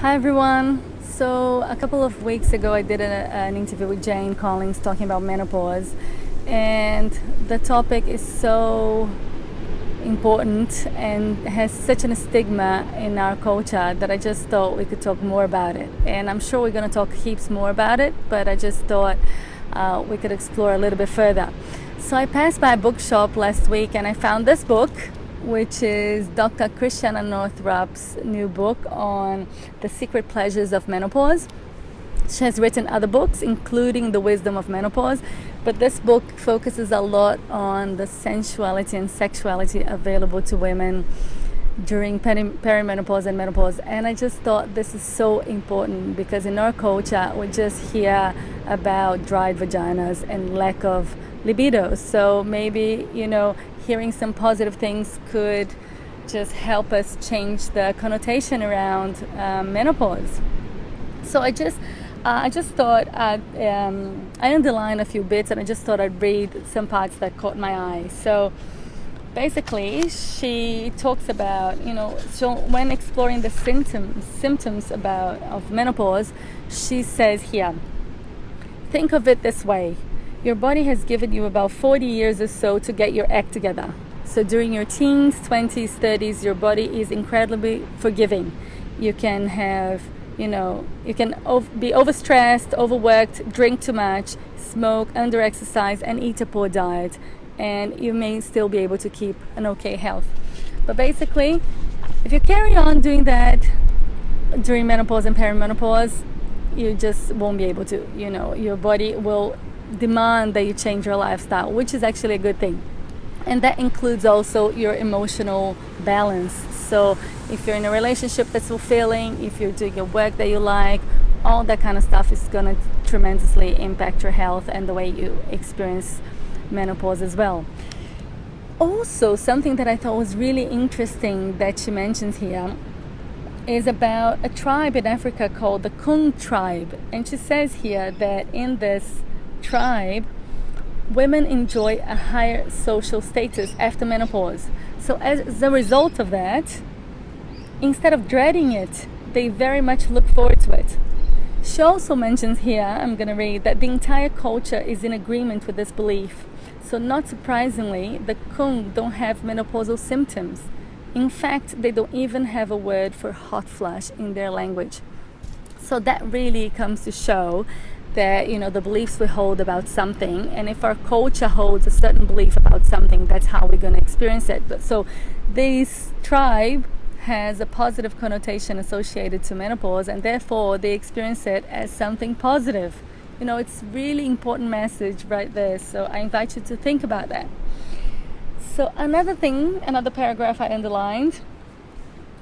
Hi everyone. So a couple of weeks ago I did an interview with Jane Collins talking about menopause, and the topic is so important and has such a stigma in our culture that I just thought we could talk more about it. And I'm sure we're going to talk heaps more about it, but I just thought we could explore a little bit further. So I passed by a bookshop last week and I found this book, which is Dr. Christiana Northrup's new book on the secret pleasures of menopause. She has written other books, including The Wisdom of Menopause, but this book focuses a lot on the sensuality and sexuality available to women during perimenopause and menopause. And I just thought this is so important because in our culture, we just hear about dried vaginas and lack of libido. So maybe, hearing some positive things could just help us change the connotation around menopause. So I just thought I underlined a few bits, and I just thought I'd read some parts that caught my eye. So basically, she talks about, so when exploring the symptoms of menopause, she says here, think of it this way. Your body has given you about 40 years or so to get your act together. So during your teens, 20s, 30s, your body is incredibly forgiving. You can have, be overstressed, overworked, drink too much, smoke, under-exercise, and eat a poor diet. And you may still be able to keep an okay health. But basically, if you carry on doing that during menopause and perimenopause, you just won't be able to. Your body will demand that you change your lifestyle, which is actually a good thing. And that includes also your emotional balance. So if you're in a relationship that's fulfilling, if you're doing a work that you like, all that kind of stuff is going to tremendously impact your health and the way you experience menopause as well. Also, something that I thought was really interesting that she mentions here is about a tribe in Africa called the Coon Tribe. And she says here that in this tribe, women enjoy a higher social status after menopause. So as a result of that, instead of dreading it, they very much look forward to it. She also mentions here, I'm going to read, that the entire culture is in agreement with this belief. So not surprisingly, the Coon don't have menopausal symptoms. In fact, they don't even have a word for hot flush in their language. So that really comes to show that, the beliefs we hold about something, and if our culture holds a certain belief about something, that's how we're going to experience it. But so this tribe has a positive connotation associated to menopause, and therefore they experience it as something positive. It's really important message right there. So I invite you to think about that. So another paragraph I underlined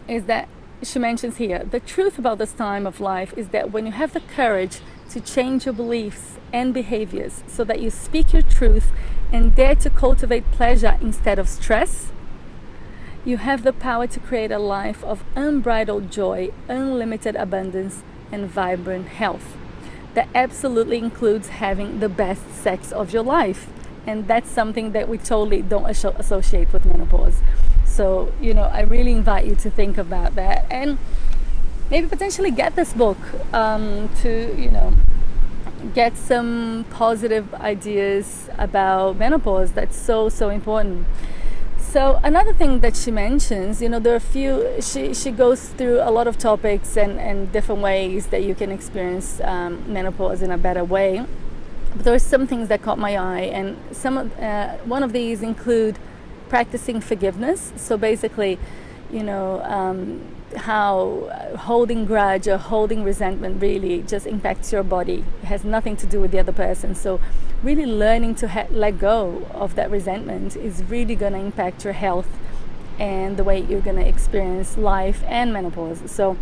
is that she mentions here, the truth about this time of life is that when you have the courage to change your beliefs and behaviors so that you speak your truth and dare to cultivate pleasure instead of stress, you have the power to create a life of unbridled joy, unlimited abundance, and vibrant health. That absolutely includes having the best sex of your life. And that's something that we totally don't associate with menopause. So, I really invite you to think about that and maybe potentially get this book to, get some positive ideas about menopause. That's so, so important. So another thing that she mentions, there are a few, she goes through a lot of topics and different ways that you can experience menopause in a better way. But there are some things that caught my eye, and one of these include practicing forgiveness. So basically, how holding grudge or holding resentment really just impacts your body. It has nothing to do with the other person. So really learning to let go of that resentment is really going to impact your health and the way you're going to experience life and menopause. So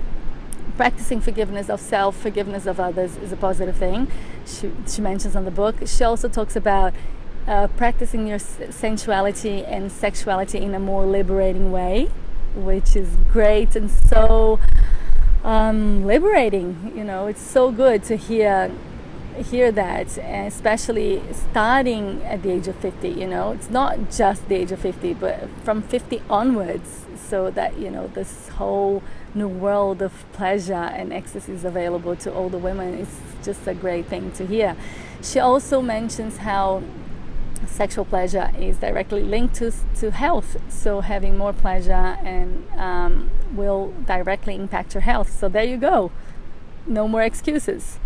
practicing forgiveness of self, forgiveness of others is a positive thing. She mentions on the book. She also talks about practicing your sensuality and sexuality in a more liberating way, which is great and so liberating. It's so good to hear hear that, especially starting at the age of 50. It's not just the age of 50, but from 50 onwards, so that this whole new world of pleasure and ecstasy is available to older women. It's just a great thing to hear. She also mentions how sexual pleasure is directly linked to health, so having more pleasure and will directly impact your health. So there you go, no more excuses.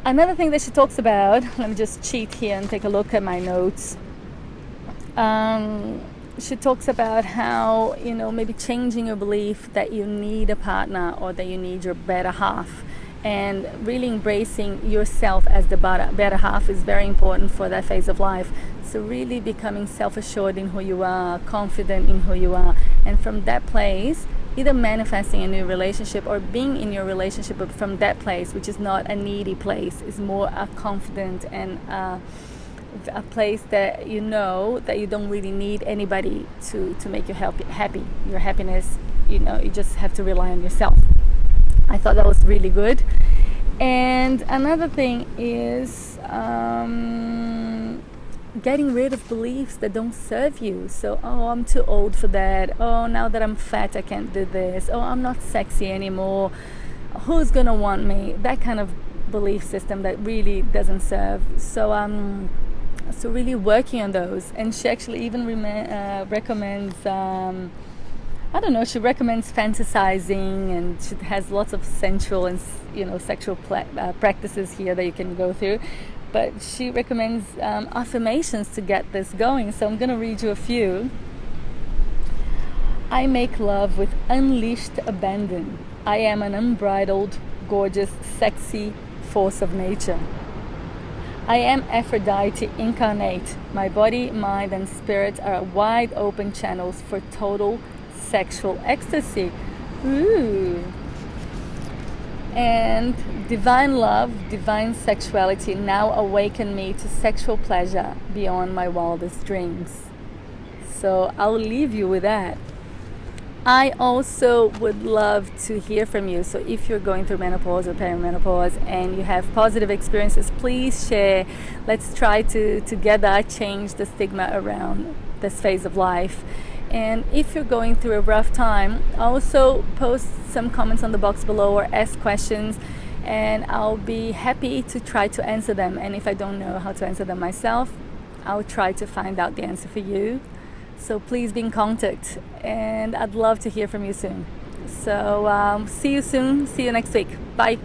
Another thing that she talks about, let me just cheat here and take a look at my notes. She talks about how, maybe changing your belief that you need a partner or that you need your better half, and really embracing yourself as the better half is very important for that phase of life. So really becoming self-assured in who you are, confident in who you are, and from that place, either manifesting a new relationship or being in your relationship, but from that place, which is not a needy place, is more a confident and a place that that you don't really need anybody to make you happy. Your happiness, you just have to rely on yourself. I thought that was really good. And another thing is getting rid of beliefs that don't serve you. So, I'm too old for that. Now that I'm fat, I can't do this. I'm not sexy anymore. Who's gonna want me? That kind of belief system that really doesn't serve. So really working on those. And she actually even recommends she recommends fantasizing, and she has lots of sensual and sexual practices here that you can go through. But she recommends affirmations to get this going. So I'm going to read you a few. I make love with unleashed abandon. I am an unbridled, gorgeous, sexy force of nature. I am Aphrodite incarnate. My body, mind, and spirit are wide open channels for total sexual ecstasy. Ooh. And divine love, divine sexuality now awaken me to sexual pleasure beyond my wildest dreams. So I'll leave you with that. I also would love to hear from you. So if you're going through menopause or perimenopause and you have positive experiences, please share. Let's try to together change the stigma around this phase of life. And if you're going through a rough time, also post some comments on the box below or ask questions, and I'll be happy to try to answer them. And if I don't know how to answer them myself, I'll try to find out the answer for you. So please be in contact, and I'd love to hear from you soon. So see you soon. See you next week. Bye.